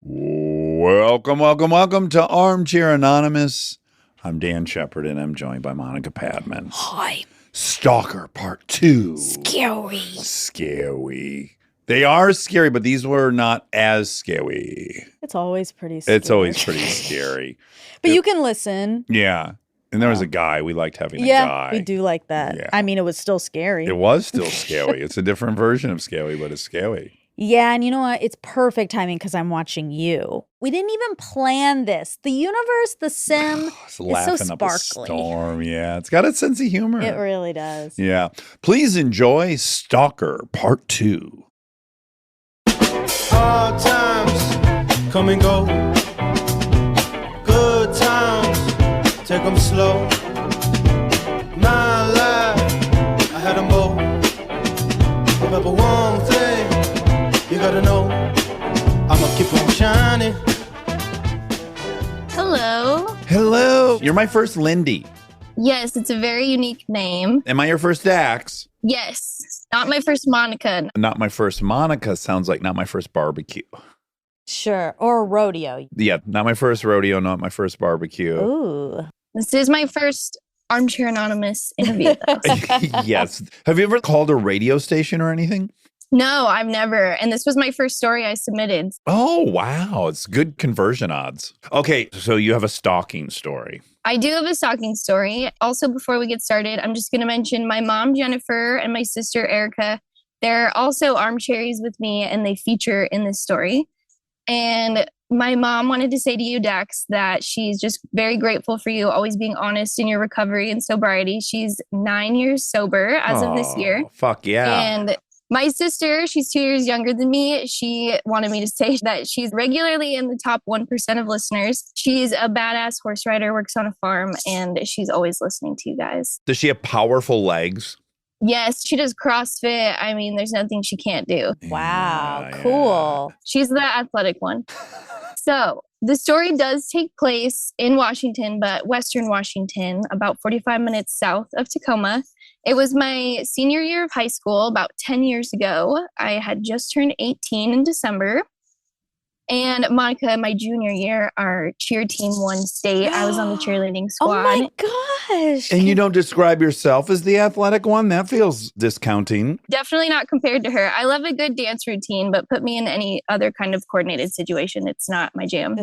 Welcome to Armchair Anonymous. I'm Dan Shepard, and I'm joined by Monica Padman. Hi. Stalker Part 2. Scary. They are scary, but these were not as scary. It's always pretty scary. It's always pretty scary. But you can listen. Yeah. And there was a guy. We liked having a guy. Yeah, we do like that. Yeah. I mean, it was still scary. It was still scary. It's a different version of scary, but it's scary. Yeah, and you know what? It's perfect timing because I'm watching you. We didn't even plan this. The universe, the sim, It's is laughing so up a sparkly. storm. Yeah, it's got a sense of humor. It really does. Yeah. Please enjoy Stalker Part 2. Hard times come and go. Good times, take them slow. My life, I had them both. But one thing you gotta know, I'ma keep on shining. Hello. You're my first Lindy. Yes, it's a very unique name. Am I your first Dax? Yes, not my first Monica. Not my first Monica sounds like not my first barbecue. Sure. Or a rodeo. Yeah, not my first rodeo, not my first barbecue. Ooh. This is my first Armchair Anonymous interview, though. Yes. Have you ever called a radio station or anything? No, I've never. And this was my first story I submitted. Oh, wow. It's good conversion odds. Okay, so you have a stalking story. I do have a stalking story. Also, before we get started, I'm just going to mention my mom, Jennifer, and my sister, Erica. They're also Armcherries with me, and they feature in this story. And my mom wanted to say to you, Dax, that she's just very grateful for you always being honest in your recovery and sobriety. She's 9 years sober as of this year. Fuck yeah. And my sister, she's 2 years younger than me. She wanted me to say that she's regularly in the top 1% of listeners. She's a badass horse rider, works on a farm, and she's always listening to you guys. Does she have powerful legs? Yes, she does CrossFit. I mean, there's nothing she can't do. Wow. Yeah, Cool. She's the athletic one. So the story does take place in Washington, but Western Washington, about 45 minutes south of Tacoma. It was my senior year of high school about 10 years ago. I had just turned 18 in December. And Monica, my junior year, our cheer team won state. I was on the cheerleading squad. Oh my gosh. And you don't describe yourself as the athletic one? That feels discounting. Definitely not compared to her. I love a good dance routine, but put me in any other kind of coordinated situation. It's not my jam.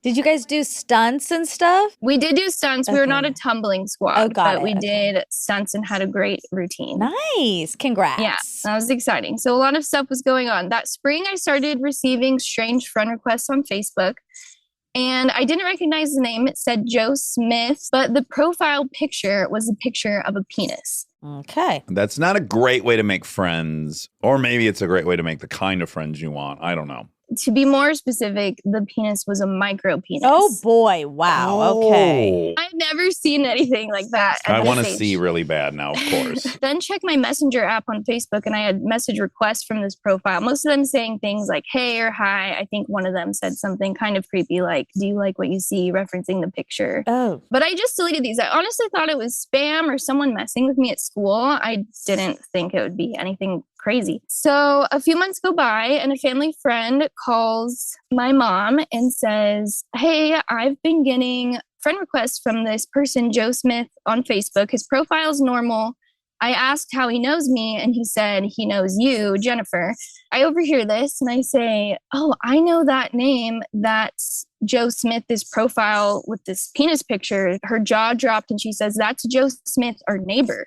Did you guys do stunts and stuff? We did do stunts. We were Okay. not a tumbling squad, Oh, got but it. we Okay. did stunts and had a great routine. Nice. Congrats. Yeah, that was exciting. So a lot of stuff was going on. That spring, I started receiving strange friend requests on Facebook. And I didn't recognize the name. It said Joe Smith, but the profile picture was a picture of a penis. Okay. That's not a great way to make friends. Or maybe it's a great way to make the kind of friends you want. I don't know. To be more specific, the penis was a micro penis. Oh boy. Wow. Okay. I've never seen anything like that. at I this want to age. see really bad now, of course. Then check my messenger app on Facebook, and I had message requests from this profile. Most of them saying things like hey or hi. I think one of them said something kind of creepy like, do you like what you see, referencing the picture. Oh. But I just deleted these. I honestly thought it was spam or someone messing with me at school. I didn't think it would be anything crazy. So a few months go by and a family friend calls my mom and says, hey, I've been getting friend requests from this person, Joe Smith, on Facebook. His profile's normal. I asked how he knows me, and he said he knows you, Jennifer. I overhear this and I say, oh, I know that name. That's Joe Smith, this profile with this penis picture. Her jaw dropped and she says, that's Joe Smith, our neighbor.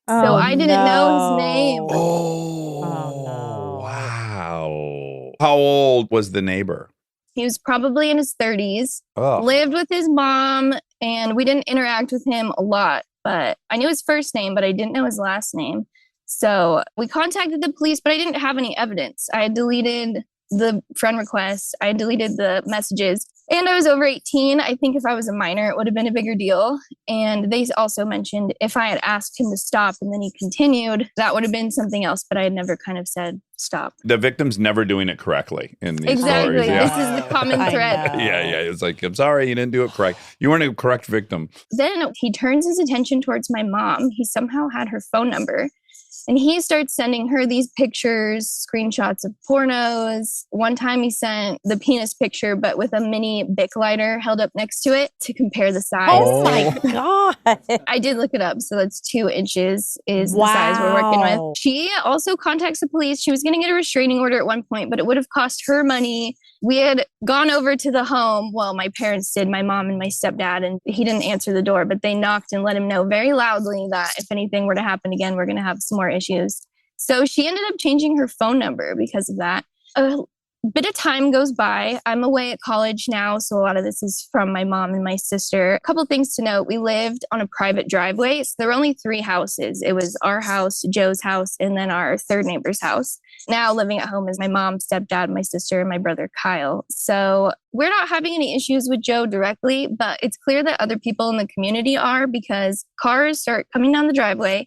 So I didn't know his name. Oh, no. Wow. How old was the neighbor? He was probably in his 30s, Oh. lived with his mom, and we didn't interact with him a lot. But I knew his first name, but I didn't know his last name. So we contacted the police, but I didn't have any evidence. I had deleted the friend requests. I had deleted the messages. And I was over 18. I think if I was a minor, it would have been a bigger deal. And they also mentioned if I had asked him to stop and then he continued, that would have been something else. But I had never kind of said stop. The victim's never doing it correctly in these Exactly. stories. Yeah. This is the common I thread. know. Yeah. It's like, I'm sorry, you didn't do it correct. You weren't a correct victim. Then he turns his attention towards my mom. He somehow had her phone number. And he starts sending her these pictures, screenshots of pornos. One time he sent the penis picture, but with a mini Bic lighter held up next to it to compare the size. Oh my God. I did look it up. So that's 2 inches is the size we're working with. Wow. She also contacts the police. She was going to get a restraining order at one point, but it would have cost her money. We had gone over to the home. Well, my parents did, my mom and my stepdad, and he didn't answer the door, but they knocked and let him know very loudly that if anything were to happen again, we're going to have some more issues. So she ended up changing her phone number because of that. A bit of time goes by. I'm away at college now, so a lot of this is from my mom and my sister. A couple things to note. We lived on a private driveway, so there were only 3 houses. It was our house, Joe's house, and then our third neighbor's house. Now living at home is my mom, stepdad, my sister, and my brother Kyle. So we're not having any issues with Joe directly, but it's clear that other people in the community are, because cars start coming down the driveway,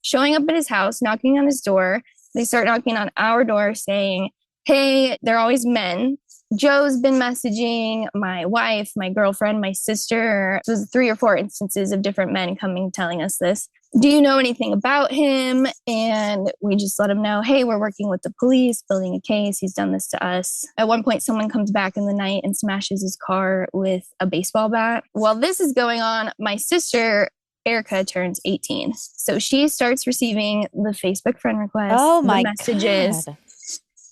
showing up at his house, knocking on his door. They start knocking on our door saying, hey, they're always men. Joe's been messaging my wife, my girlfriend, my sister. It was 3 or 4 instances of different men coming telling us this. Do you know anything about him? And we just let him know, hey, we're working with the police, building a case. He's done this to us. At one point, someone comes back in the night and smashes his car with a baseball bat. While this is going on, my sister, Erica, turns 18. So she starts receiving the Facebook friend requests, the messages. God.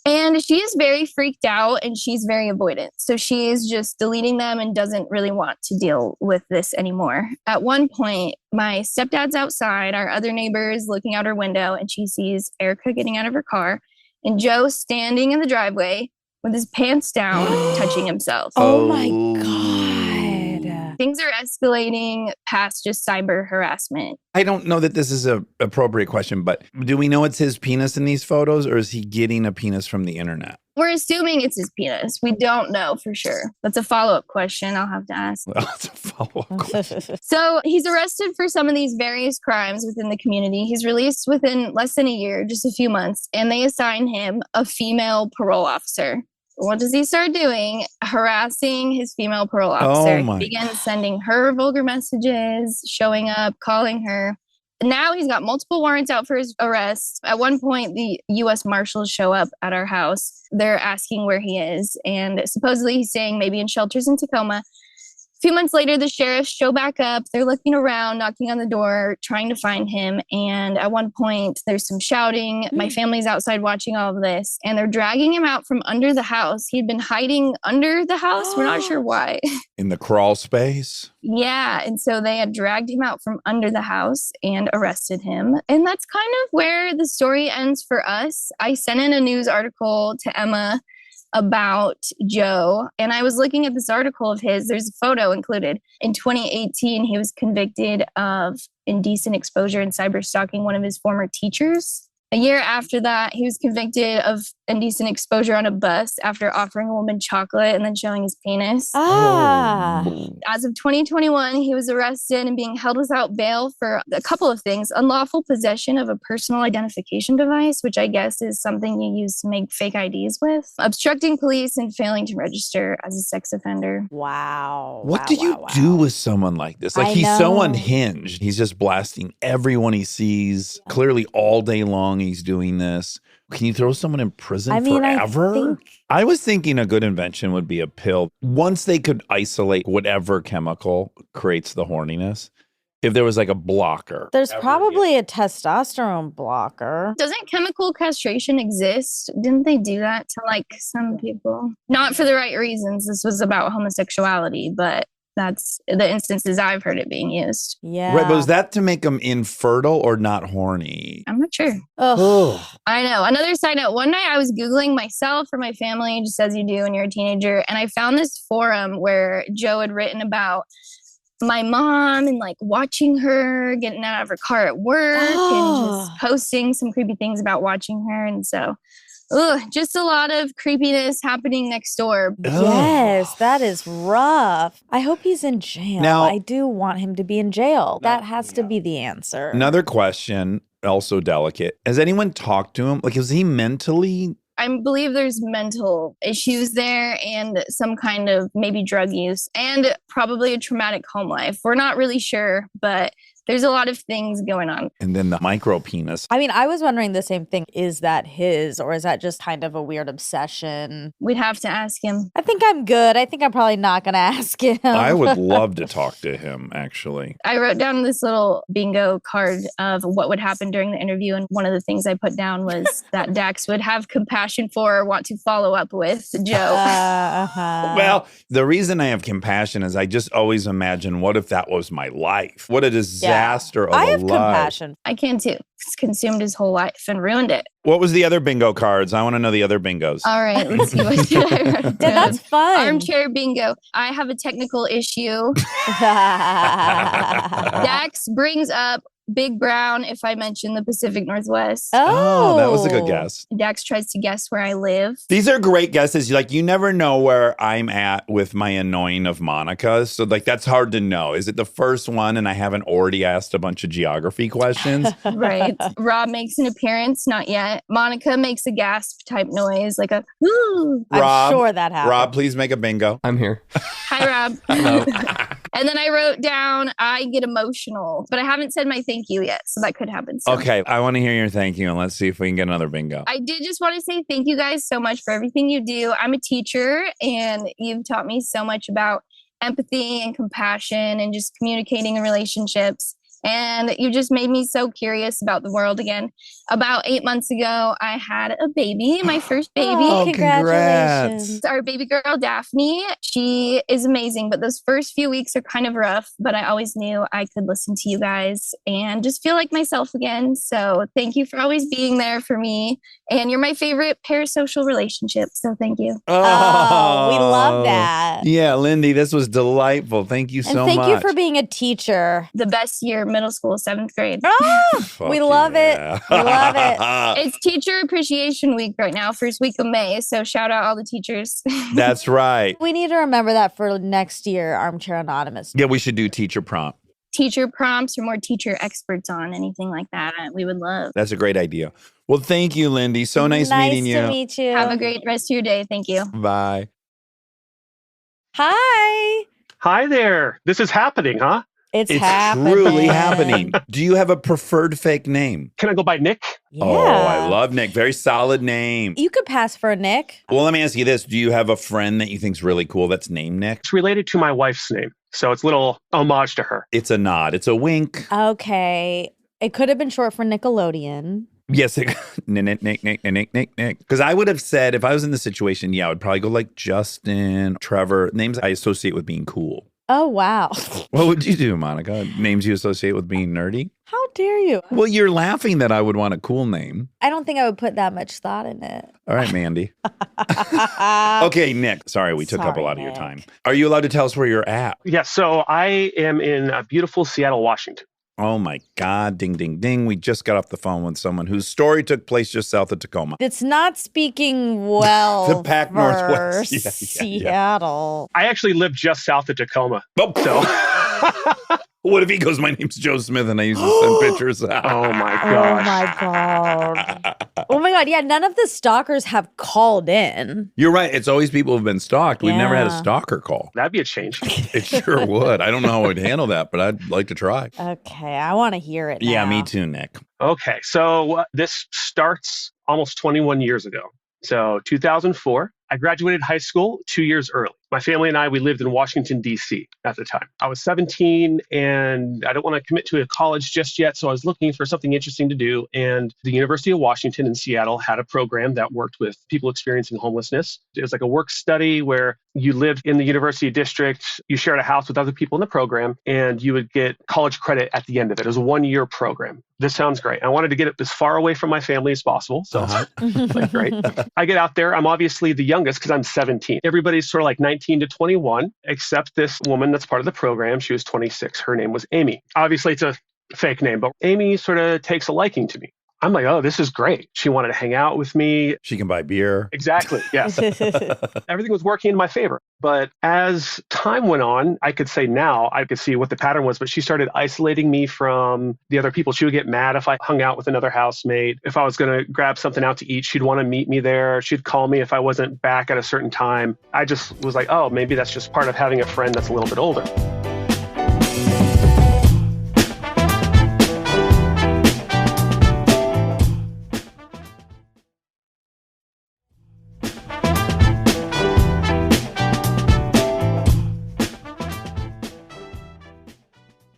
And she is very freaked out and she's very avoidant. So she is just deleting them and doesn't really want to deal with this anymore. At one point, my stepdad's outside, our other neighbor is looking out her window, and she sees Erica getting out of her car and Joe standing in the driveway with his pants down, touching himself. Oh my God. Things are escalating past just cyber harassment. I don't know that this is an appropriate question, but do we know it's his penis in these photos, or is he getting a penis from the internet? We're assuming it's his penis. We don't know for sure. That's a follow-up question I'll have to ask. Well, it's a follow-up question. So he's arrested for some of these various crimes within the community. He's released within less than a year, just a few months, and they assign him a female parole officer. What does he start doing? Harassing his female parole officer. He begins sending her vulgar messages, showing up, calling her. Now he's got multiple warrants out for his arrest. At one point, the U.S. Marshals show up at our house. They're asking where he is. And supposedly he's staying maybe in shelters in Tacoma. A few months later, the sheriffs show back up. They're looking around, knocking on the door, trying to find him. And at one point, there's some shouting. My family's outside watching all of this. And they're dragging him out from under the house. He'd been hiding under the house. We're not sure why. In the crawl space? Yeah. And so they had dragged him out from under the house and arrested him. And that's kind of where the story ends for us. I sent in a news article to Emma about Joe. And I was looking at this article of his. There's a photo included. In 2018, he was convicted of indecent exposure and cyber stalking one of his former teachers. A year after that, he was convicted of indecent exposure on a bus after offering a woman chocolate and then showing his penis. As of 2021, he was arrested and being held without bail for a couple of things. Unlawful possession of a personal identification device, which I guess is something you use to make fake IDs with. Obstructing police and failing to register as a sex offender. Wow. What do you do with someone like this? Like, he's so unhinged. He's just blasting everyone he sees. Clearly all day long he's doing this. Can you throw someone in prison forever? I was thinking a good invention would be a pill. Once they could isolate whatever chemical creates the horniness, if there was like a blocker. There's probably a testosterone blocker. Doesn't chemical castration exist? Didn't they do that to like some people? Not for the right reasons. This was about homosexuality, but that's the instances I've heard it being used. Yeah. Right, but was that to make them infertile or not horny? I'm not sure. Ugh. I know. Another side note, one night I was Googling myself for my family, just as you do when you're a teenager, and I found this forum where Joe had written about my mom and like watching her getting out of her car at work and just posting some creepy things about watching her. And so just a lot of creepiness happening next door. Yes, that is rough. I hope he's in jail. Now, I do want him to be in jail. That has to be the answer. Another question, also delicate. Has anyone talked to him? Like, is he mentally? I believe there's mental issues there and some kind of maybe drug use and probably a traumatic home life. We're not really sure, but There's a lot of things going on. And then the micro penis. I mean, I was wondering the same thing. Is that his, or is that just kind of a weird obsession? We'd have to ask him. I think I'm good. I think I'm probably not going to ask him. I would love to talk to him, actually. I wrote down this little bingo card of what would happen during the interview. And one of the things I put down was that Dax would have compassion for or want to follow up with Joe. Well, the reason I have compassion is I just always imagine, what if that was my life? What a disaster of a life. I have compassion. I can too. It's consumed his whole life and ruined it. What was the other bingo cards? I want to know the other bingos. All right, let's see what did I write down. That's fun. Armchair bingo. I have a technical issue. Dax brings up Big Brown if I mention the Pacific Northwest. Oh, that was a good guess. Dax tries to guess where I live. These are great guesses. Like, you never know where I'm at with my annoying of Monica. So, like, that's hard to know. Is it the first one and I haven't already asked a bunch of geography questions? Right. Rob makes an appearance. Not yet. Monica makes a gasp type noise, like a whoo. I'm sure that happened. Rob, please make a bingo. I'm here. Hi, Rob. Hello. And then I wrote down, I get emotional, but I haven't said my thank you yet. So that could happen soon. Okay, I want to hear your thank you, and let's see if we can get another bingo. I did just want to say thank you guys so much for everything you do. I'm a teacher, and you've taught me so much about empathy and compassion and just communicating in relationships. And you just made me so curious about the world again. About 8 months ago, I had a baby, my first baby. Oh, congratulations. Our baby girl, Daphne, she is amazing. But those first few weeks are kind of rough. But I always knew I could listen to you guys and just feel like myself again. So thank you for always being there for me. And you're my favorite parasocial relationship. So thank you. Oh, we love that. Yeah, Lindy, this was delightful. Thank you so much. Thank you for being a teacher. The best year, middle school, 7th grade. Oh, we love it. We love it. It's Teacher Appreciation Week right now, first week of May. So shout out all the teachers. That's right. We need to remember that for next year, Armchair Anonymous. Yeah, we should do teacher prompt. Teacher prompts or more teacher experts on anything like that. We would love. That's a great idea. Well, thank you, Lindy. So nice meeting you. Nice to meet you. Have a great rest of your day. Thank you. Bye. Hi. Hi there. This is happening, huh? It's happening. Truly happening. Do you have a preferred fake name? Can I go by Nick? Yeah. Oh, I love Nick. Very solid name. You could pass for a Nick. Well, let me ask you this. Do you have a friend that you think's really cool that's named Nick? It's related to my wife's name, so it's a little homage to her. It's a nod. It's a wink. Okay. It could have been short for Nickelodeon. Yes, Nick. Because I would have said, if I was in the situation, yeah, I would probably go like Justin, Trevor, names I associate with being cool. Oh, wow. What would you do, Monica? Names you associate with being nerdy? How dare you? Well, you're laughing that I would want a cool name. I don't think I would put that much thought in it. All right, Mandy. Okay, Nick. Sorry, we took up a lot of your time. Are you allowed to tell us where you're at? Yeah, so I am in beautiful Seattle, Washington. Oh my God, ding, ding, ding. We just got off the phone with someone whose story took place just south of Tacoma. It's not speaking well The Pac for Northwest. Yeah. Seattle. I actually live just south of Tacoma. Oh. So What if he goes, my name's Joe Smith, and I used to send pictures? Oh my Oh gosh. my God. Oh my God. Yeah, none of the stalkers have called in. You're right. It's always people who've been stalked. We've never had a Yeah. stalker call. That'd be a change. It sure would. I don't know how I would handle that, but I'd like to try. Okay, I want to hear it Yeah, now. me too, Nick. Okay, so this starts almost 21 years ago. So 2004, I graduated high school 2 years early. My family and I, we lived in Washington, D.C. at the time. I was 17 and I don't want to commit to a college just yet. So I was looking for something interesting to do. And the University of Washington in Seattle had a program that worked with people experiencing homelessness. It was like a work study where you lived in the university district, you shared a house with other people in the program, and you would get college credit at the end of it. It was a 1-year program. This sounds great. I wanted to get it as far away from my family as possible. So like, great. I get out there. I'm obviously the youngest because I'm 17. Everybody's sort of like 19 to 21, except this woman that's part of the program. She was 26. Her name was Amy. Obviously, it's a fake name, but Amy sort of takes a liking to me. I'm like, oh, this is great. She wanted to hang out with me. She can buy beer. Exactly. Yes. Everything was working in my favor. But as time went on, I could say now, I could see what the pattern was, but she started isolating me from the other people. She would get mad if I hung out with another housemate. If I was going to grab something out to eat, she'd want to meet me there. She'd call me if I wasn't back at a certain time. I just was like, oh, maybe that's just part of having a friend that's a little bit older.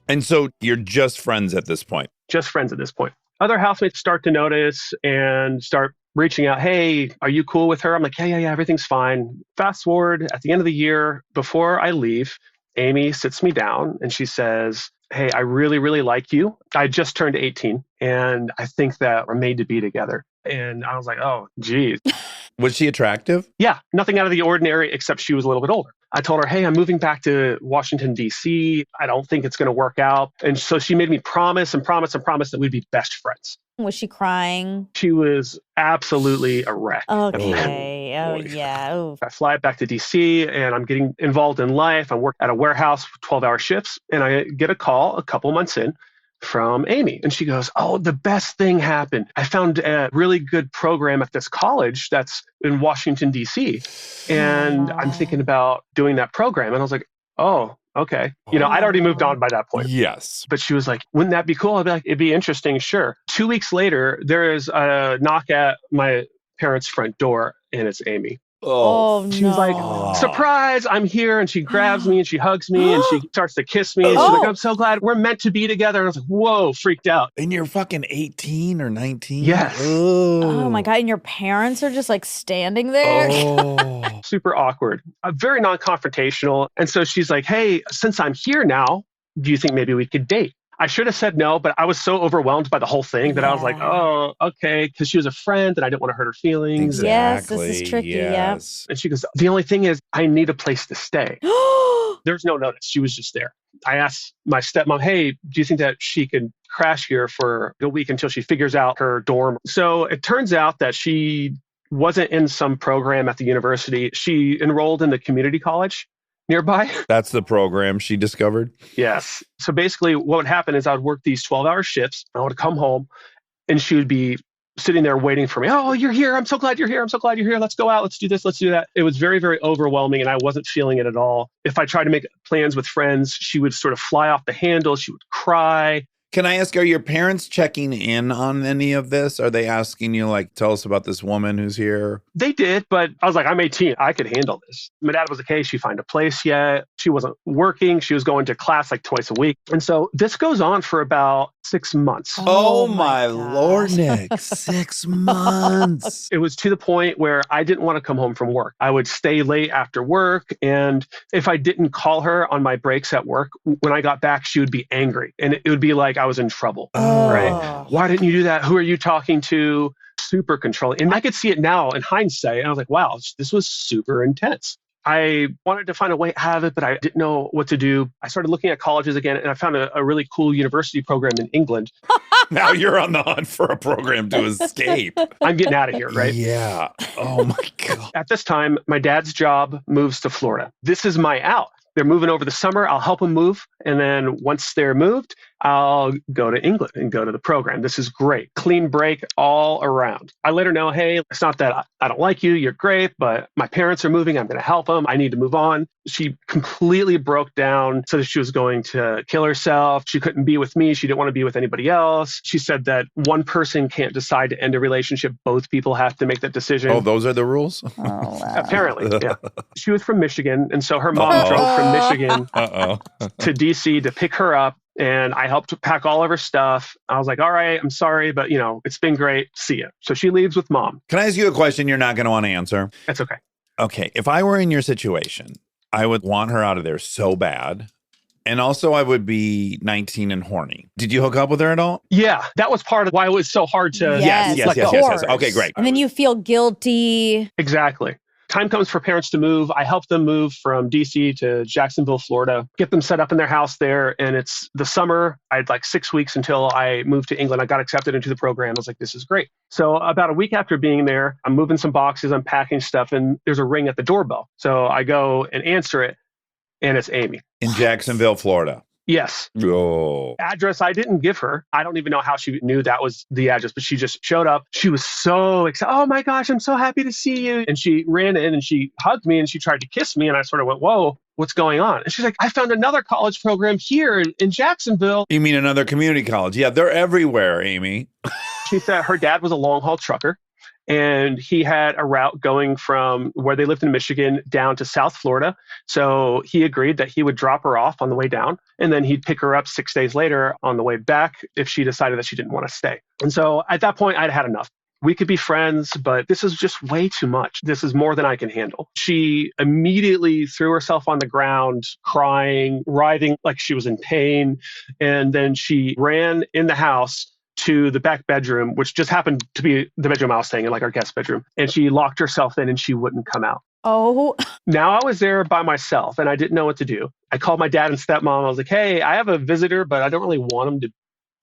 And so you're just friends at this point? Just friends at this point. Other housemates start to notice and start reaching out. Hey, are you cool with her? I'm like, yeah, everything's fine. Fast forward at the end of the year, before I leave, Amy sits me down and she says, hey, I really, really like you. I just turned 18 and I think that we're made to be together. And I was like, oh, geez. Was she attractive? Yeah, nothing out of the ordinary, except she was a little bit older. I told her, hey, I'm moving back to Washington, D.C. I don't think it's going to work out. And so she made me promise that we'd be best friends. Was she crying? She was absolutely a wreck. Okay. Oh, yeah. Ooh. I fly back to DC and I'm getting involved in life. I work at a warehouse for 12-hour shifts and I get a call a couple months in from Amy. And she goes, oh, the best thing happened. I found a really good program at this college that's in Washington, D.C. And I'm thinking about doing that program. And I was like, oh, okay. I'd already moved on by that point. Yes. But she was like, wouldn't that be cool? I'd be like, it'd be interesting. Sure. 2 weeks later, there is a knock at my parents' front door and it's Amy. Oh, she was like, surprise, I'm here. And she grabs me and she hugs me and she starts to kiss me. And she's like, I'm so glad we're meant to be together. And I was like, whoa, freaked out. And you're fucking 18 or 19? Yes. Oh my God. And your parents are just like standing there? Oh. Super awkward. Very non-confrontational. And so she's like, hey, since I'm here now, do you think maybe we could date? I should have said no, but I was so overwhelmed by the whole thing that I was like, oh, okay. Because she was a friend and I didn't want to hurt her feelings. Exactly. Yes, this is tricky. Yes. And she goes, the only thing is I need a place to stay. There's no notice. She was just there. I asked my stepmom, hey, do you think that she could crash here for a week until she figures out her dorm? So it turns out that she wasn't in some program at the university. She enrolled in the community college nearby. That's the program she discovered? Yes. So basically what would happen is I would work these 12-hour shifts. I would come home and she would be sitting there waiting for me. Oh, you're here. I'm so glad you're here. I'm so glad you're here. Let's go out. Let's do this. Let's do that. It was very, very overwhelming and I wasn't feeling it at all. If I tried to make plans with friends, she would sort of fly off the handle. She would cry. Can I ask, are your parents checking in on any of this? Are they asking you, like, tell us about this woman who's here? They did, but I was like, I'm 18. I could handle this. My dad was okay. She find a place yet. She wasn't working. She was going to class like twice a week. And so this goes on for about 6 months. Oh my Lord, Nick. 6 months. It was to the point where I didn't want to come home from work. I would stay late after work. And if I didn't call her on my breaks at work, when I got back, she would be angry. And it would be like I was in trouble, right? Why didn't you do that? Who are you talking to? Super controlling. And I could see it now in hindsight. And I was like, wow, this was super intense. I wanted to find a way out of it, but I didn't know what to do. I started looking at colleges again, and I found a really cool university program in England. Now you're on the hunt for a program to escape. I'm getting out of here, right? Yeah. Oh my God. At this time, my dad's job moves to Florida. This is my out. They're moving over the summer. I'll help them move. And then once they're moved, I'll go to England and go to the program. This is great. Clean break all around. I let her know, hey, it's not that I don't like you. You're great, but my parents are moving. I'm going to help them. I need to move on. She completely broke down, so that she was going to kill herself. She couldn't be with me. She didn't want to be with anybody else. She said that one person can't decide to end a relationship. Both people have to make that decision. Oh, those are the rules? Oh, wow. Apparently, yeah. She was from Michigan. And so her mom drove from Michigan to DC to pick her up. And I helped pack all of her stuff. I was like, all right, I'm sorry, but it's been great. See ya. So she leaves with mom. Can I ask you a question you're not going to want to answer? That's okay. Okay. If I were in your situation, I would want her out of there so bad. And also I would be 19 and horny. Did you hook up with her at all? Yeah. That was part of why it was so hard to Yes. Okay, great. And then you feel guilty. Exactly. Time comes for parents to move. I help them move from DC to Jacksonville, Florida, get them set up in their house there. And it's the summer. I had like 6 weeks until I moved to England. I got accepted into the program. I was like, this is great. So about a week after being there, I'm moving some boxes, I'm packing stuff, and there's a ring at the doorbell. So I go and answer it, and it's Amy. In Jacksonville, Florida. Yes. Oh. Address I didn't give her. I don't even know how she knew that was the address, but she just showed up. She was so excited. Oh my gosh, I'm so happy to see you. And she ran in and she hugged me and she tried to kiss me. And I sort of went, whoa, what's going on? And she's like, I found another college program here in Jacksonville. You mean another community college? Yeah, they're everywhere, Amy. She said her dad was a long haul trucker. And he had a route going from where they lived in Michigan down to South Florida. So he agreed that he would drop her off on the way down, and then he'd pick her up 6 days later on the way back if she decided that she didn't want to stay. And so at that point, I'd had enough. We could be friends, but this is just way too much. This is more than I can handle. She immediately threw herself on the ground, crying, writhing like she was in pain. And then she ran in the house to the back bedroom, which just happened to be the bedroom I was staying in, like our guest bedroom. And she locked herself in and she wouldn't come out. Oh. Now I was there by myself and I didn't know what to do. I called my dad and stepmom. I was like, hey, I have a visitor, but I don't really want him to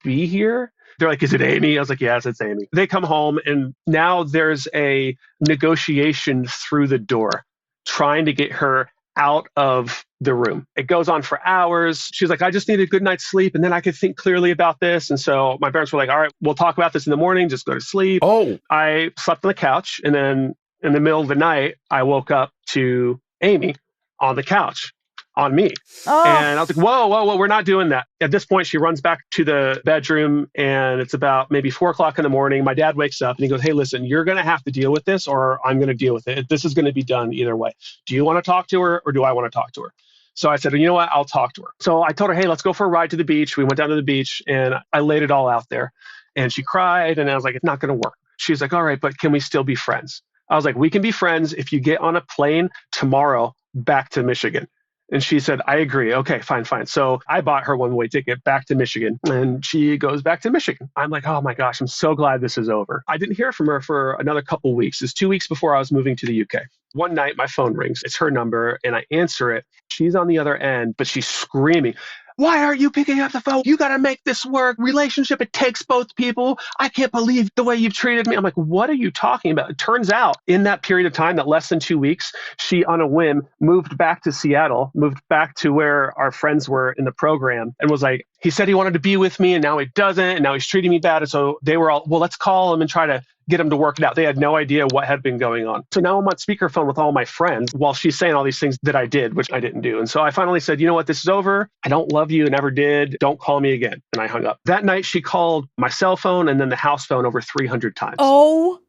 be here. They're like, is it Amy? I was like, yes, it's Amy. They come home and now there's a negotiation through the door trying to get her out of the room. It goes on for hours. She's like, I just need a good night's sleep and then I could think clearly about this. And so my parents were like, all right, we'll talk about this in the morning. Just go to sleep. Oh, I slept on the couch. And then in the middle of the night, I woke up to Amy on the couch on me. Oh. And I was like, whoa, we're not doing that. At this point, she runs back to the bedroom and it's about maybe 4:00 in the morning. My dad wakes up and he goes, hey, listen, you're going to have to deal with this or I'm going to deal with it. This is going to be done either way. Do you want to talk to her or do I want to talk to her? So I said, you know what? I'll talk to her. So I told her, hey, let's go for a ride to the beach. We went down to the beach and I laid it all out there. And she cried and I was like, it's not going to work. She's like, all right, but can we still be friends? I was like, we can be friends if you get on a plane tomorrow back to Michigan. And she said, I agree. Okay, fine. So I bought her one-way ticket back to Michigan and she goes back to Michigan. I'm like, oh my gosh, I'm so glad this is over. I didn't hear from her for another couple of weeks. It's 2 weeks before I was moving to the UK. One night, my phone rings. It's her number and I answer it. She's on the other end, but she's screaming, why aren't you picking up the phone? You got to make this work. Relationship, it takes both people. I can't believe the way you've treated me. I'm like, what are you talking about? It turns out in that period of time, that less than 2 weeks, she on a whim moved back to Seattle, moved back to where our friends were in the program and was like, he said he wanted to be with me and now he doesn't. And now he's treating me bad. And so they were all, well, let's call him and try to get him to work it out. They had no idea what had been going on. So now I'm on speakerphone with all my friends while she's saying all these things that I did, which I didn't do. And so I finally said, you know what, this is over. I don't love you, never did. Don't call me again. And I hung up. That night she called my cell phone and then the house phone over 300 times. Oh.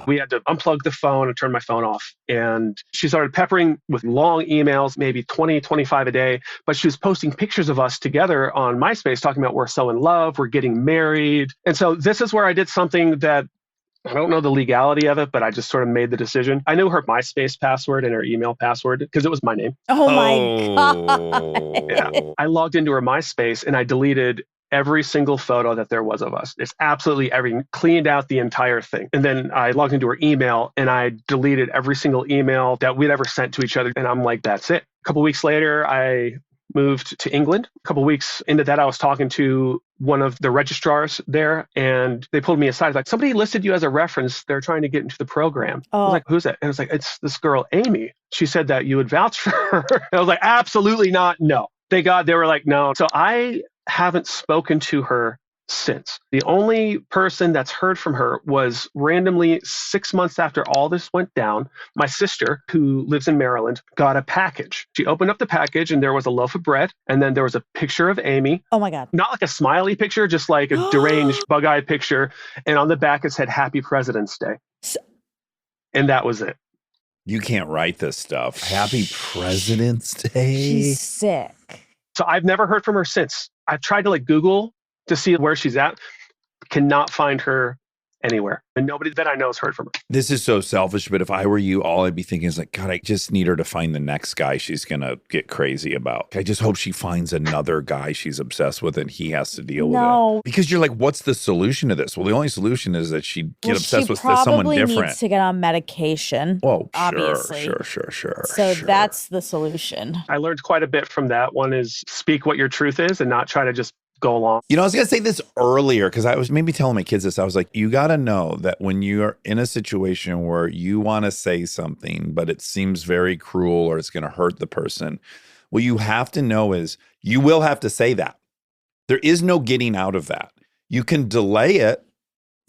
We had to unplug the phone and turn my phone off. And she started peppering with long emails, maybe 20, 25 a day. But she was posting pictures of us together on MySpace talking about we're so in love, we're getting married. And so this is where I did something that I don't know the legality of it, but I just sort of made the decision. I knew her MySpace password and her email password because it was my name. Oh my God. Yeah. I logged into her MySpace and I deleted every single photo that there was of us. It's absolutely everything, cleaned out the entire thing. And then I logged into her email and I deleted every single email that we'd ever sent to each other. And I'm like, that's it. A couple of weeks later, I moved to England. A couple of weeks into that, I was talking to one of the registrars there and they pulled me aside. Like, somebody listed you as a reference. They're trying to get into the program. I was like, who's that? And I was like, it's this girl, Amy. She said that you would vouch for her. I was like, absolutely not. No. Thank God they were like, no. So I haven't spoken to her since. The only person that's heard from her was randomly 6 months after all this went down. My sister, who lives in Maryland, got a package. She opened up the package and there was a loaf of bread and then there was a picture of Amy. Oh my God. Not like a smiley picture, just like a deranged bug-eyed picture. And on the back it said Happy President's Day. And that was it. You can't write this stuff. Happy President's Day. She's sick. So I've never heard from her since. I've tried to Google to see where she's at, cannot find her anywhere. And nobody that I know has heard from her. This is so selfish, but if I were you, all I'd be thinking is like, God, I just need her to find the next guy she's going to get crazy about. I just hope she finds another guy she's obsessed with and he has to deal with it. Because you're like, what's the solution to this? Well, the only solution is that she'd get obsessed with someone different. She probably needs to get on medication. Oh, obviously. Sure. So that's the solution. I learned quite a bit from that. One is speak what your truth is and not try to just go along. You know, I was going to say this earlier because I was maybe telling my kids this. I was like, you got to know that when you're in a situation where you want to say something, but it seems very cruel or it's going to hurt the person, what you have to know is you will have to say that. There is no getting out of that. You can delay it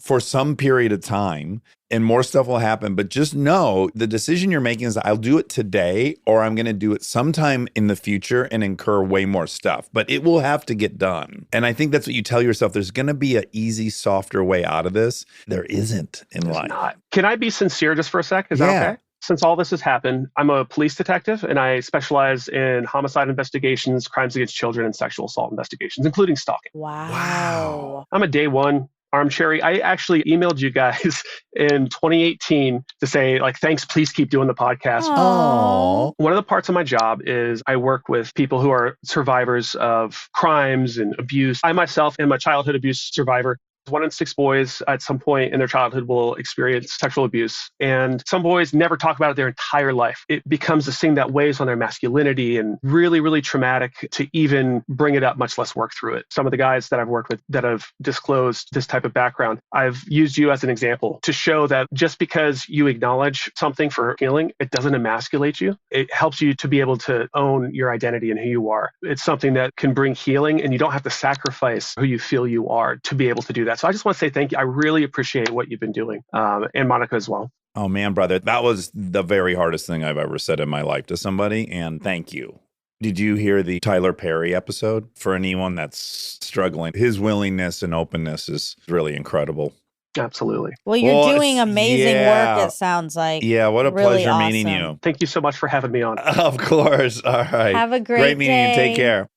for some period of time and more stuff will happen. But just know the decision you're making is I'll do it today or I'm going to do it sometime in the future and incur way more stuff. But it will have to get done. And I think that's what you tell yourself. There's going to be an easy, softer way out of this. There isn't in life. Not. Can I be sincere just for a sec? Is that okay? Since all this has happened, I'm a police detective and I specialize in homicide investigations, crimes against children, and sexual assault investigations, including stalking. Wow. I'm a day one Armcherry. I actually emailed you guys in 2018 to say, like, thanks, please keep doing the podcast. Aww. One of the parts of my job is I work with people who are survivors of crimes and abuse. I myself am a childhood abuse survivor. 1 in 6 boys at some point in their childhood will experience sexual abuse. And some boys never talk about it their entire life. It becomes this thing that weighs on their masculinity and really, really traumatic to even bring it up, much less work through it. Some of the guys that I've worked with that have disclosed this type of background, I've used you as an example to show that just because you acknowledge something for healing, it doesn't emasculate you. It helps you to be able to own your identity and who you are. It's something that can bring healing and you don't have to sacrifice who you feel you are to be able to do that. So I just want to say thank you. I really appreciate what you've been doing, and Monica as well. Oh, man, brother. That was the very hardest thing I've ever said in my life to somebody, and thank you. Did you hear the Tyler Perry episode? For anyone that's struggling, his willingness and openness is really incredible. Absolutely. Well, you're doing amazing work, it sounds like. Yeah, what a really pleasure awesome. meeting you. Thank you so much for having me on. Of course. All right. Have a great meeting day. you. Take care.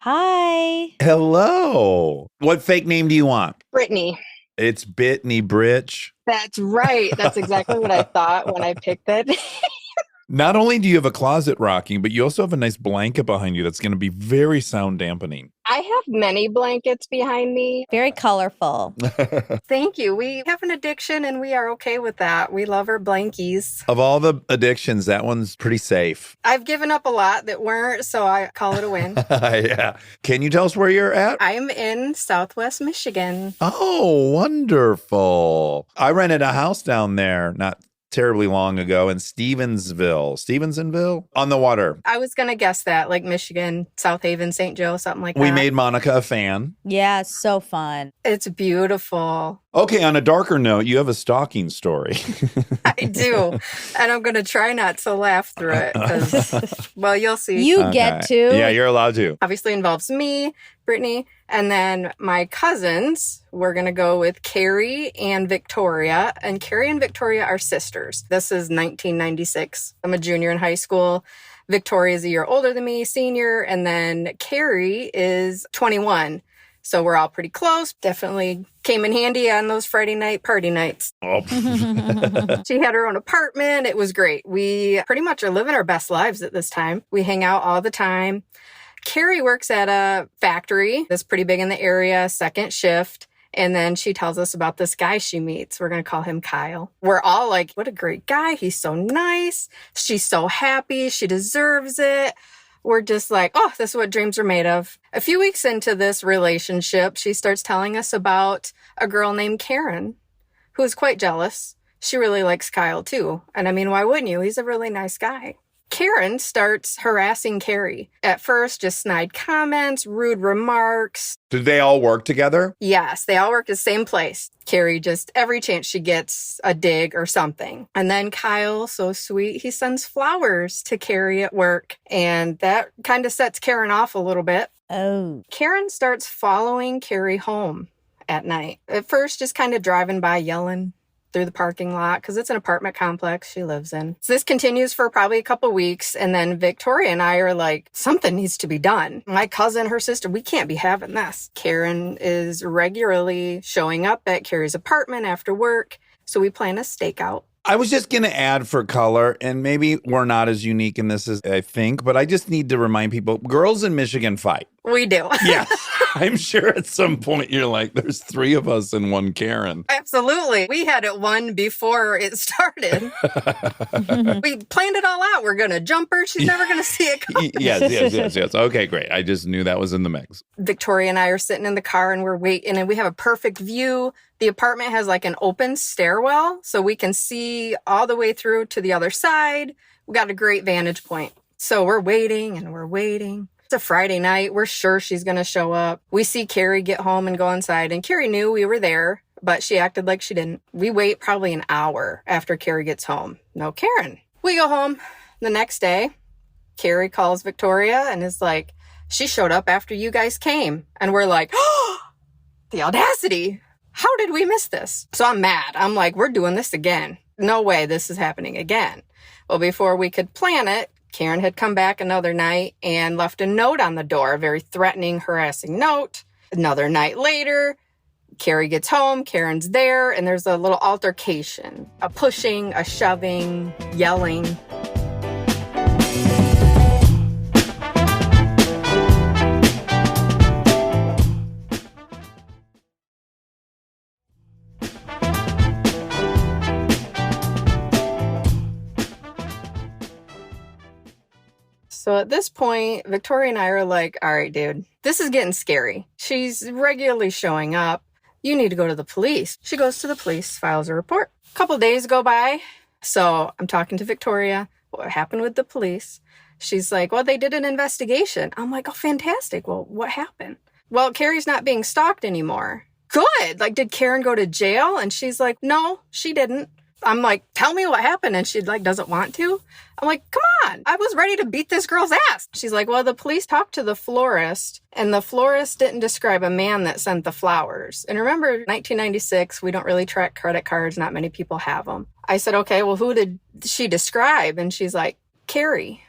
Hi. Hello. What fake name do you want? Brittany. It's Brittany Britch. That's right. That's exactly what I thought when I picked it. Not only do you have a closet rocking, but you also have a nice blanket behind you that's going to be very sound dampening. I have many blankets behind me. Very colorful. Thank you. We have an addiction and we are okay with that. We love our blankies. Of all the addictions, that one's pretty safe. I've given up a lot that weren't, so I call it a win. Yeah. Can you tell us where you're at? I'm in Southwest Michigan. Oh, wonderful. I rented a house down there not terribly long ago in Stevensonville on the water. I was going to guess that, like Michigan, South Haven, St. Joe, something like that. We made Monica a fan. Yeah, it's so fun. It's beautiful. Okay, on a darker note, you have a stalking story. I do. And I'm going to try not to laugh through it because, well, you'll see. You get to. Yeah, you're allowed to. Obviously involves me, Brittany, and then my cousins. We're going to go with Carrie and Victoria. And Carrie and Victoria are sisters. This is 1996. I'm a junior in high school. Victoria is a year older than me, senior. And then Carrie is 21. So we're all pretty close. Definitely came in handy on those Friday night party nights. Oh. She had her own apartment. It was great. We pretty much are living our best lives at this time. We hang out all the time. Carrie works at a factory that's pretty big in the area, second shift. And then she tells us about this guy she meets. We're going to call him Kyle. We're all like, what a great guy. He's so nice. She's so happy. She deserves it. We're just like, oh, this is what dreams are made of. A few weeks into this relationship, she starts telling us about a girl named Karen, who is quite jealous. She really likes Kyle too. And I mean, why wouldn't you? He's a really nice guy. Karen starts harassing Carrie. At first, just snide comments, rude remarks. Did they all work together? Yes, they all work at the same place. Carrie just, every chance she gets, a dig or something. And then Kyle, so sweet, he sends flowers to Carrie at work. And that kind of sets Karen off a little bit. Oh. Karen starts following Carrie home at night. At first, just kind of driving by, yelling through the parking lot because it's an apartment complex she lives in. So this continues for probably a couple weeks. And then Victoria and I are like, something needs to be done. My cousin, her sister, we can't be having this. Karen is regularly showing up at Carrie's apartment after work. So we plan a stakeout. I was just going to add for color, and maybe we're not as unique in this as I think, but I just need to remind people, girls in Michigan fight. We do. Yes. I'm sure at some point you're like, there's 3 of us and 1 Karen. Absolutely. We had it one before it started. We planned it all out. We're going to jump her. She's never going to see it coming. Yes. Okay, great. I just knew that was in the mix. Victoria and I are sitting in the car and we're waiting and we have a perfect view. The apartment has like an open stairwell so we can see all the way through to the other side. We got a great vantage point. So we're waiting and we're waiting. It's a Friday night. We're sure she's going to show up. We see Carrie get home and go inside. And Carrie knew we were there, but she acted like she didn't. We wait probably an hour after Carrie gets home. No Karen. We go home the next day. Carrie calls Victoria and is like, she showed up after you guys came. And we're like, oh, the audacity. How did we miss this? So I'm mad. I'm like, we're doing this again. No way this is happening again. Well, before we could plan it, Karen had come back another night and left a note on the door, a very threatening, harassing note. Another night later, Carrie gets home, Karen's there, and there's a little altercation, a pushing, a shoving, yelling. So at this point, Victoria and I are like, all right, dude, this is getting scary. She's regularly showing up. You need to go to the police. She goes to the police, files a report. A couple days go by. So I'm talking to Victoria. What happened with the police? She's like, well, they did an investigation. I'm like, oh, fantastic. Well, what happened? Well, Carrie's not being stalked anymore. Good. Like, did Karen go to jail? And she's like, no, she didn't. I'm like, tell me what happened. And she doesn't want to. I'm like, come on. I was ready to beat this girl's ass. She's like, well, the police talked to the florist and the florist didn't describe a man that sent the flowers. And remember, 1996, we don't really track credit cards. Not many people have them. I said, okay, well, who did she describe? And she's like, Carrie.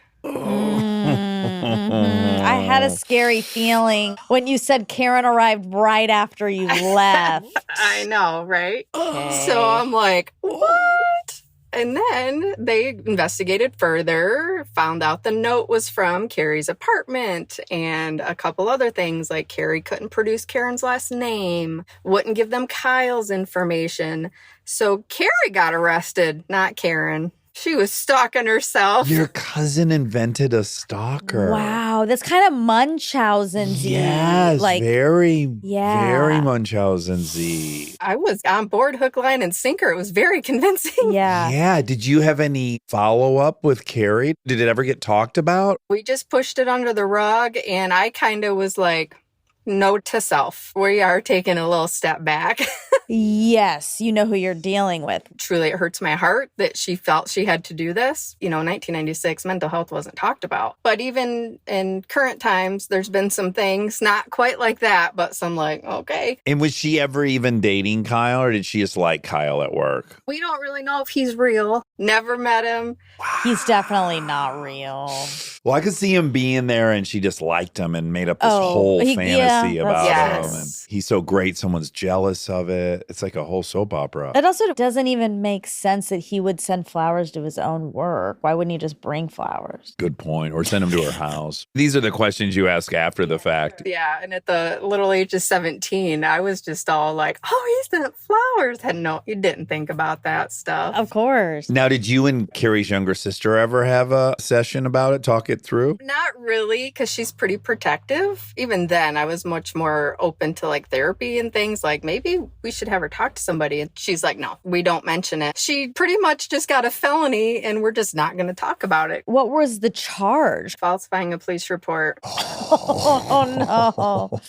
I had a scary feeling when you said Karen arrived right after you left. I know, right? Okay. So I'm like, what? And then they investigated further, found out the note was from Carrie's apartment and a couple other things like Carrie couldn't produce Karen's last name, wouldn't give them Kyle's information. So Carrie got arrested, not Karen. She was stalking herself. Your cousin invented a stalker. Wow, that's kind of Munchausen-y. Yes, like, very yeah. Munchausen-y. I was on board, hook, line, and sinker. It was very convincing. Yeah. Yeah. Did you have any follow-up with Carrie? Did it ever get talked about? We just pushed it under the rug, and I kind of was like, note to self, we are taking a little step back. Yes, you know who you're dealing with. Truly, it hurts my heart that she felt she had to do this. You know, 1996, mental health wasn't talked about. But even in current times, there's been some things, not quite like that, but some like, okay. And was she ever even dating Kyle, or did she just like Kyle at work? We don't really know if he's real. Never met him. He's definitely not real. Well, I could see him being there and she just liked him and made up this whole fantasy about him. And he's so great, someone's jealous of it. It's like a whole soap opera. It also doesn't even make sense that he would send flowers to his own work. Why wouldn't he just bring flowers? Good point. Or send them to her house. These are the questions you ask after the fact. Yeah, and at the little age of 17, I was just all like, oh, he sent flowers. You didn't think about that stuff. Of course. Now, did you and Carrie's younger sister ever have a session about it, talk it through? Not really, because she's pretty protective. Even then, I was much more open to like therapy and things like maybe we should have her talk to somebody. And she's like, no, we don't mention it. She pretty much just got a felony and we're just not going to talk about it. What was the charge? Falsifying a police report. Oh, no.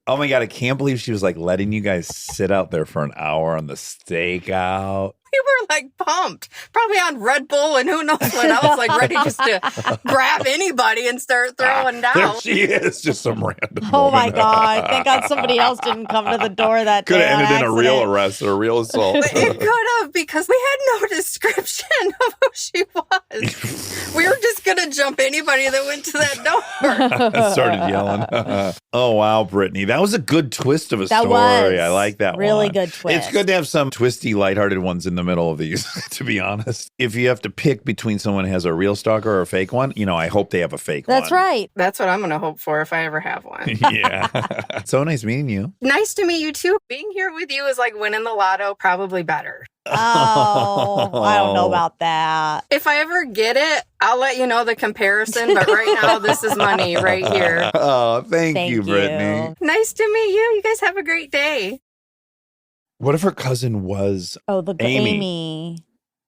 Oh my God, I can't believe she was like letting you guys sit out there for an hour on the stakeout. We were like pumped, probably on Red Bull and who knows what else, like ready just to grab anybody and start throwing down. There she is, just some random Oh my woman. God. Thank God somebody else didn't come to the door that day. Could have ended in a real accident. arrest or a real assault. It could have, because we had no description of who she was. We were just going to jump anybody that went to that door. I started yelling. Oh, wow, Brittany. That was a good twist of a That story. was I like that really one. good twist. It's good to have some twisty, lighthearted ones in the middle of these, to be honest. If you have to pick between someone who has a real stalker or a fake one, I hope they have a fake one. That's right. That's what I'm going to hope for if I ever have one. Yeah. So nice meeting you. Nice to meet you too. Being here with you is like winning the lotto, probably better. Oh, I don't know about that. If I ever get it, I'll let you know the comparison. But right now, this is money right here. Oh, thank you, Brittany. Nice to meet you. You guys have a great day. What if her cousin was The Amy.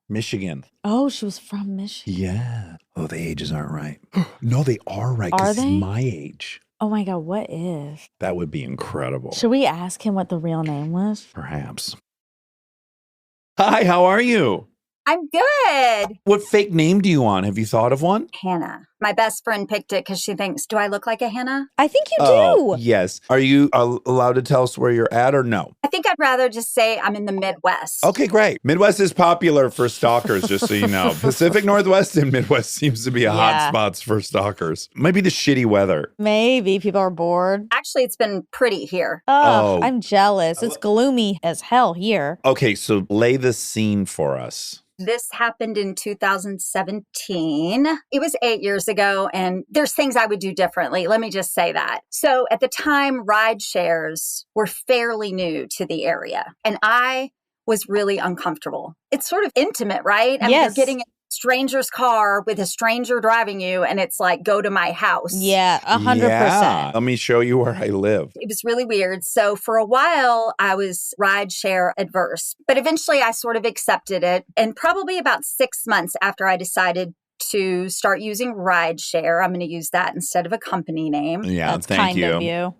Michigan? Oh, she was from Michigan. Yeah. Oh, the ages aren't right. No, they are right. Are 'cause they? it's my age. Oh my God, what if? That would be incredible. Should we ask him what the real name was? Perhaps. Hi, how are you? I'm good. What fake name do you want? Have you thought of one? Hannah. My best friend picked it because she thinks, do I look like a Hannah? I think you do. Yes. Are you allowed to tell us where you're at or no? I think I'd rather just say I'm in the Midwest. Okay, great. Midwest is popular for stalkers, just so you know. Pacific Northwest and Midwest seems to be hot spots for stalkers. Maybe the shitty weather. Maybe people are bored. Actually, it's been pretty here. Oh, I'm jealous. It's gloomy as hell here. Okay, so lay the scene for us. This happened in 2017. It was 8 years ago, and there's things I would do differently. Let me just say that. So at the time, ride shares were fairly new to the area, and I was really uncomfortable. It's sort of intimate, right? I mean, you're getting in a stranger's car with a stranger driving you, and it's like, go to my house. Yeah, 100%. Yeah. Let me show you where I live. It was really weird. So for a while, I was ride share adverse, but eventually I sort of accepted it. And probably about 6 months after I decided to start using ride share, I'm going to use that instead of a company name. Yeah, that's thank kind of you.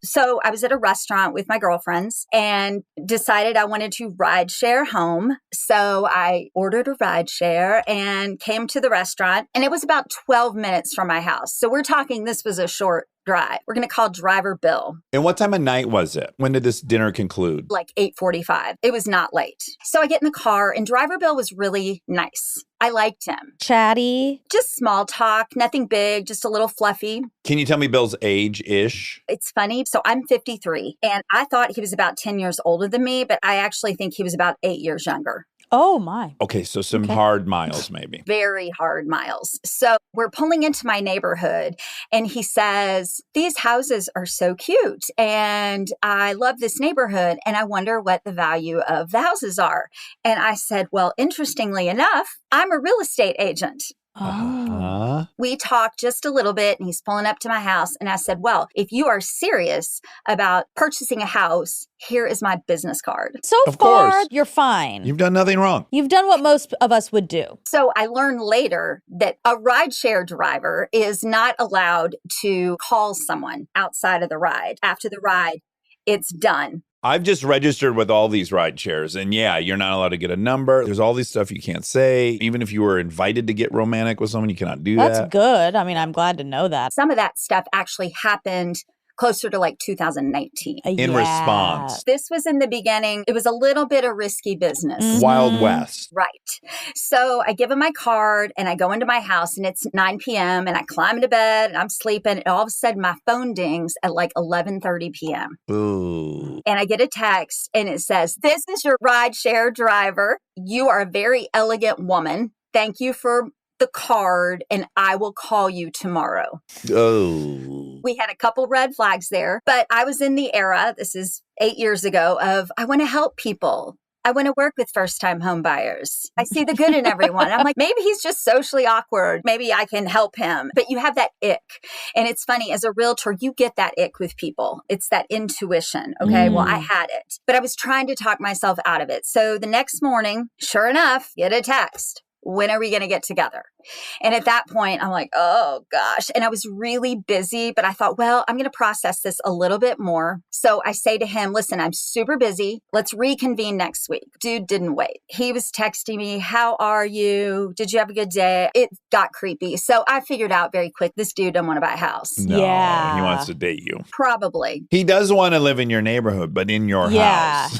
So I was at a restaurant with my girlfriends and decided I wanted to ride share home. So I ordered a ride share and came to the restaurant, and it was about 12 minutes from my house. So we're talking, this was a short drive. We're going to call driver Bill. And what time of night was it? When did this dinner conclude? Like 8:45. It was not late. So I get in the car, and driver Bill was really nice. I liked him. Chatty. Just small talk, nothing big, just a little fluffy. Can you tell me Bill's age-ish? It's funny. So I'm 53, and I thought he was about 10 years older than me, but I actually think he was about 8 years younger. Oh, my. Okay, so some hard miles maybe. Very hard miles. So we're pulling into my neighborhood, and he says, these houses are so cute, and I love this neighborhood, and I wonder what the value of the houses are. And I said, well, interestingly enough, I'm a real estate agent. We talked just a little bit, and he's pulling up to my house. And I said, well, if you are serious about purchasing a house, here is my business card. So far, you're fine. You've done nothing wrong. You've done what most of us would do. So I learned later that a rideshare driver is not allowed to call someone outside of the ride. After the ride, it's done. I've just registered with all these ride shares, and yeah, you're not allowed to get a number. There's all these stuff you can't say. Even if you were invited to get romantic with someone, you cannot do that. That's good. I mean, I'm glad to know that. Some of that stuff actually happened closer to like 2019. In response. This was in the beginning. It was a little bit of risky business. Wild West. Right. So I give him my card and I go into my house, and it's 9 p.m. and I climb into bed and I'm sleeping. And all of a sudden my phone dings at like 11:30 p.m. Ooh. And I get a text and it says, this is your ride share driver. You are a very elegant woman. Thank you for the card, and I will call you tomorrow. Oh. We had a couple red flags there, but I was in the era, this is 8 years ago, of I want to help people. I want to work with first-time home buyers. I see the good in everyone. I'm like, maybe he's just socially awkward. Maybe I can help him. But you have that ick. And it's funny, as a realtor, you get that ick with people. It's that intuition. Okay, well, I had it. But I was trying to talk myself out of it. So the next morning, sure enough, get a text. When are we going to get together? And at that point, I'm like, oh gosh. And I was really busy, but I thought, well, I'm going to process this a little bit more. So I say to him, listen, I'm super busy. Let's reconvene next week. Dude didn't wait. He was texting me, how are you? Did you have a good day? It got creepy. So I figured out very quick, this dude doesn't want to buy a house. No, he wants to date you. Probably. He does want to live in your neighborhood, but in your house.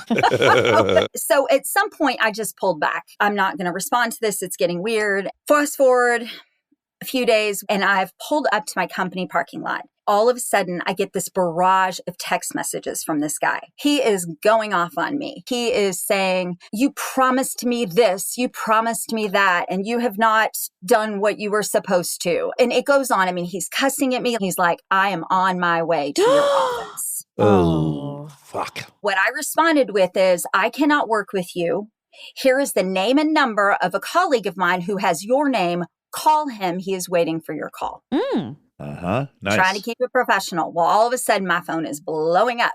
So at some point, I just pulled back. I'm not going to respond to this. It's getting weird. Fast forward a few days, and I've pulled up to my company parking lot. All of a sudden, I get this barrage of text messages from this guy. He is going off on me. He is saying, you promised me this, you promised me that, and you have not done what you were supposed to. And it goes on. I mean, he's cussing at me. He's like, I am on my way to your office. Oh, fuck. What I responded with is, I cannot work with you. Here is the name and number of a colleague of mine who has your name. Call him. He is waiting for your call. Nice. Trying to keep it professional. Well, all of a sudden, my phone is blowing up.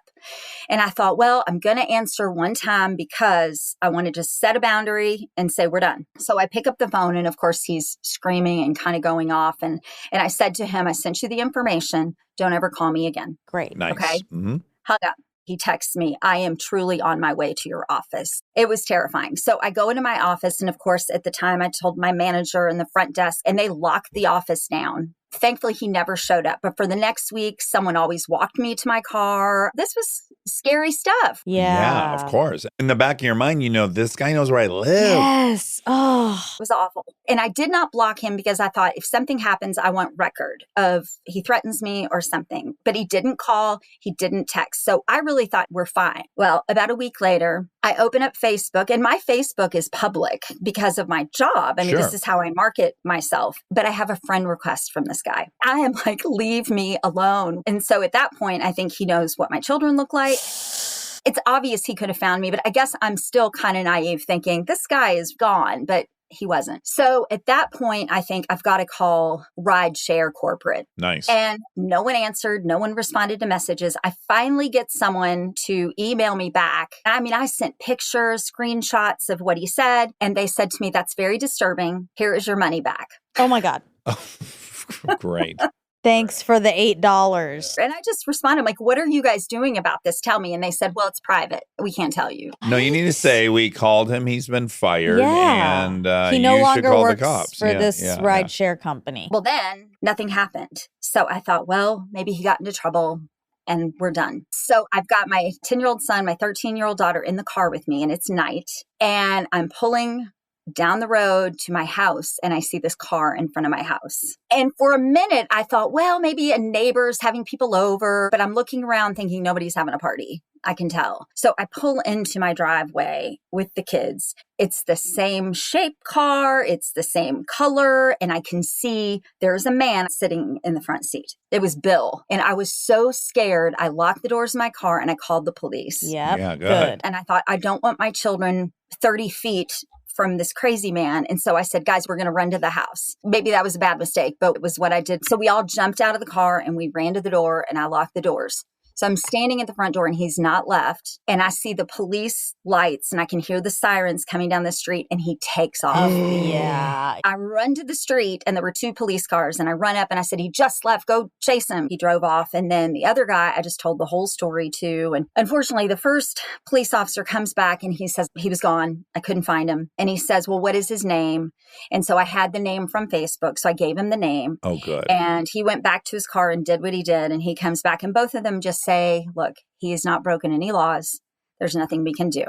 And I thought, well, I'm going to answer one time because I want to just set a boundary and say we're done. So I pick up the phone, and of course, he's screaming and kind of going off. And I said to him, I sent you the information. Don't ever call me again. Great. Nice. Okay. Mm-hmm. Hung up. He texts me, I am truly on my way to your office. It was terrifying. So I go into my office. And of course, at the time, I told my manager in the front desk, and they locked the office down. Thankfully, he never showed up. But for the next week, someone always walked me to my car. This was scary stuff. Yeah. Of course. In the back of your mind, this guy knows where I live. Yes. Oh. It was awful. And I did not block him because I thought if something happens, I want record of he threatens me or something. But he didn't call. He didn't text. So I really thought we're fine. Well, about a week later, I open up Facebook, and my Facebook is public because of my job. I mean, This is how I market myself. But I have a friend request from this guy. I am like, leave me alone. And so at that point, I think he knows what my children look like. It's obvious he could have found me, but I guess I'm still kind of naive thinking this guy is gone, but he wasn't. So at that point, I think I've got to call rideshare corporate. Nice. And no one answered. No one responded to messages. I finally get someone to email me back. I mean, I sent pictures, screenshots of what he said, and they said to me, that's very disturbing. Here is your money back. Oh my God. Great. Thanks for the $8. And I just responded, like, what are you guys doing about this? Tell me. And they said, well, it's private. We can't tell you. No, you need to say we called him. He's been fired. Yeah. And he no you longer should call works the cops. for this rideshare company. Well, then nothing happened. So I thought, well, maybe he got into trouble and we're done. So I've got my 10-year-old son, my 13-year-old daughter in the car with me, and it's night. And I'm pulling down the road to my house, and I see this car in front of my house. And for a minute, I thought, well, maybe a neighbor's having people over, but I'm looking around thinking nobody's having a party. I can tell. So I pull into my driveway with the kids. It's the same shape car. It's the same color. And I can see there's a man sitting in the front seat. It was Bill. And I was so scared. I locked the doors of my car and I called the police. Yep. Yeah, good. And I thought, I don't want my children 30 feet from this crazy man. And so I said, guys, we're going to run to the house. Maybe that was a bad mistake, but it was what I did. So we all jumped out of the car and we ran to the door, and I locked the doors. So I'm standing at the front door and he's not left. And I see the police lights and I can hear the sirens coming down the street, and he takes off. Yeah. I run to the street and there were 2 police cars, and I run up and I said, he just left, go chase him. He drove off. And then the other guy, I just told the whole story to. And unfortunately, the first police officer comes back and he says, he was gone. I couldn't find him. And he says, well, what is his name? And so I had the name from Facebook. So I gave him the name. Oh, good. And he went back to his car and did what he did. And he comes back, and both of them just say, look, he has not broken any laws. There's nothing we can do,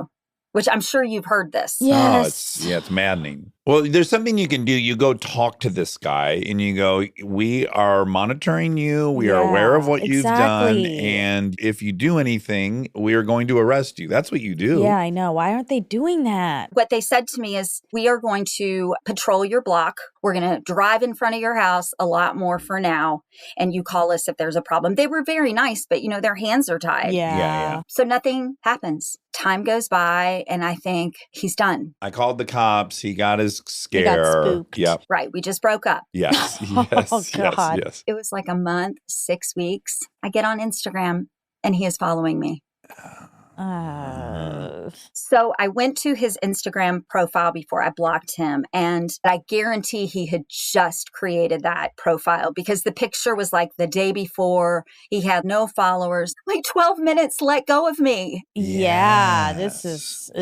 which I'm sure you've heard this. Yes. It's maddening. Well, there's something you can do. You go talk to this guy and you go, we are monitoring you. We are aware of what you've done. And if you do anything, we are going to arrest you. That's what you do. Yeah, I know. Why aren't they doing that? What they said to me is, we are going to patrol your block. We're going to drive in front of your house a lot more for now. And you call us if there's a problem. They were very nice, but their hands are tied. Yeah. So nothing happens. Time goes by and I think he's done. I called the cops. He got his scare. He got spooked. Yep. Right. We just broke up. Yes. Oh, God. Yes. It was like a month, 6 weeks. I get on Instagram and he is following me. So I went to his Instagram profile before I blocked him, and I guarantee he had just created that profile because the picture was like the day before. He had no followers. Like 12 minutes, let go of me. Yeah, this is,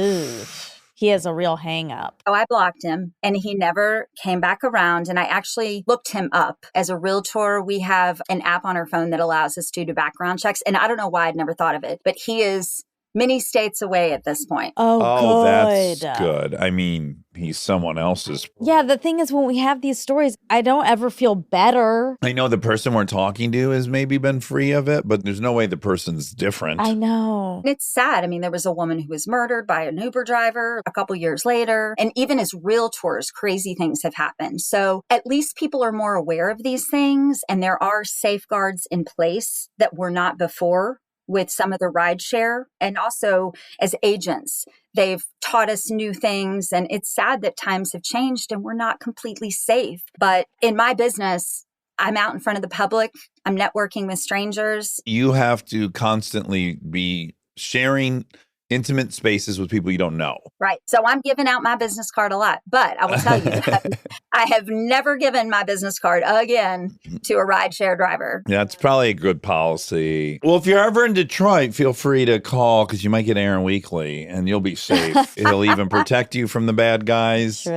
he has a real hang up. So I blocked him and he never came back around. And I actually looked him up. As a realtor, we have an app on our phone that allows us to do background checks. And I don't know why I'd never thought of it, but he is many states away at this point. Oh, good. That's good. I mean, he's someone else's. Yeah, the thing is, when we have these stories, I don't ever feel better. I know the person we're talking to has maybe been free of it, but there's no way the person's different. I know. And it's sad. I mean, there was a woman who was murdered by an Uber driver a couple years later. And even as realtors, crazy things have happened. So at least people are more aware of these things. And there are safeguards in place that were not before with some of the rideshare. And also as agents, they've taught us new things. And it's sad that times have changed and we're not completely safe. But in my business, I'm out in front of the public. I'm networking with strangers. You have to constantly be sharing intimate spaces with people you don't know. Right. So I'm giving out my business card a lot, but I will tell you that I have never given my business card again to a rideshare driver. That's probably a good policy. Well, if you're ever in Detroit, feel free to call because you might get Aaron Weekly and you'll be safe. He'll even protect you from the bad guys. True.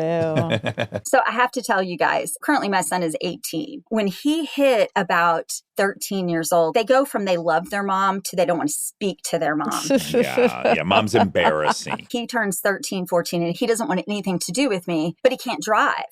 So I have to tell you guys, currently my son is 18. When he hit about 13 years old, they go from they love their mom to they don't want to speak to their mom. Yeah, mom's embarrassing. He turns 13, 14, and he doesn't want anything to do with me, but he can't drive.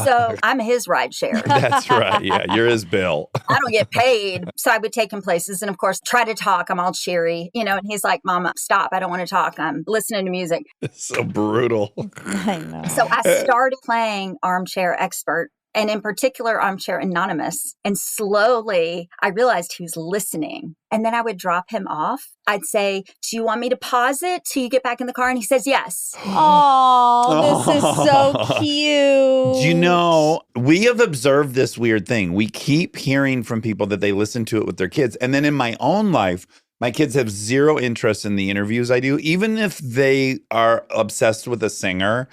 So I'm his ride share. That's right. Yeah, you're his bill. I don't get paid. So I would take him places and, of course, try to talk. I'm all cheery, and he's like, Mama, stop. I don't want to talk. I'm listening to music. It's so brutal. I know. So I started playing Armchair Expert. And in particular, Armchair Anonymous. And slowly, I realized he was listening. And then I would drop him off. I'd say, do you want me to pause it till you get back in the car? And he says, yes. Oh, this is so cute. Do you know, we have observed this weird thing. We keep hearing from people that they listen to it with their kids. And then in my own life, my kids have zero interest in the interviews I do. Even if they are obsessed with a singer,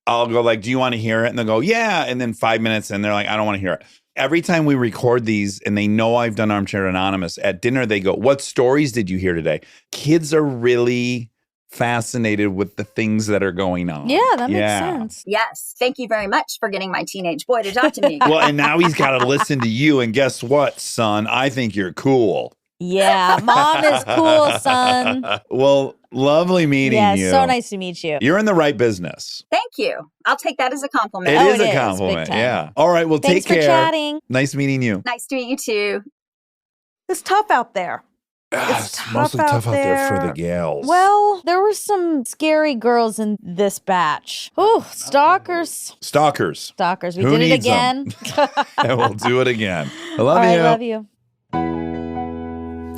I'll go like, do you want to hear it? And they'll go, yeah. And then 5 minutes and they're like, I don't want to hear it. Every time we record these and they know I've done Armchair Anonymous, at dinner they go, what stories did you hear today? Kids are really fascinated with the things that are going on. Yeah, that makes sense. Yes. Thank you very much for getting my teenage boy to talk to me. Well, and now he's got to listen to you. And guess what, son? I think you're cool. Yeah, mom is cool, son. Well, lovely meeting you. Yeah, so nice to meet you. You're in the right business. Thank you. I'll take that as a compliment. It is a compliment. Yeah. All right. Well, Thanks take care. for chatting. Nice meeting you. Nice to meet you too. It's tough out there. It's mostly tough out there for the gals. Well, there were some scary girls in this batch. Oh, stalkers. Stalkers. We Who did it needs again. And we'll do it again. I love All you. right, love you.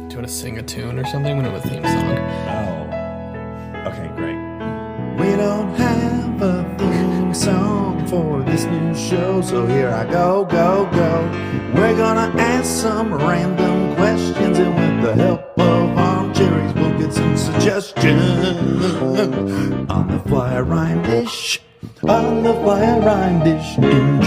Do you want to sing a tune or something? We don't have a theme song. Oh. Okay, great. We don't have a theme song for this new show, so here I go. We're gonna ask some random questions, and with the help of Armcherries, we'll get some suggestions. On the fly, rhyme dish. In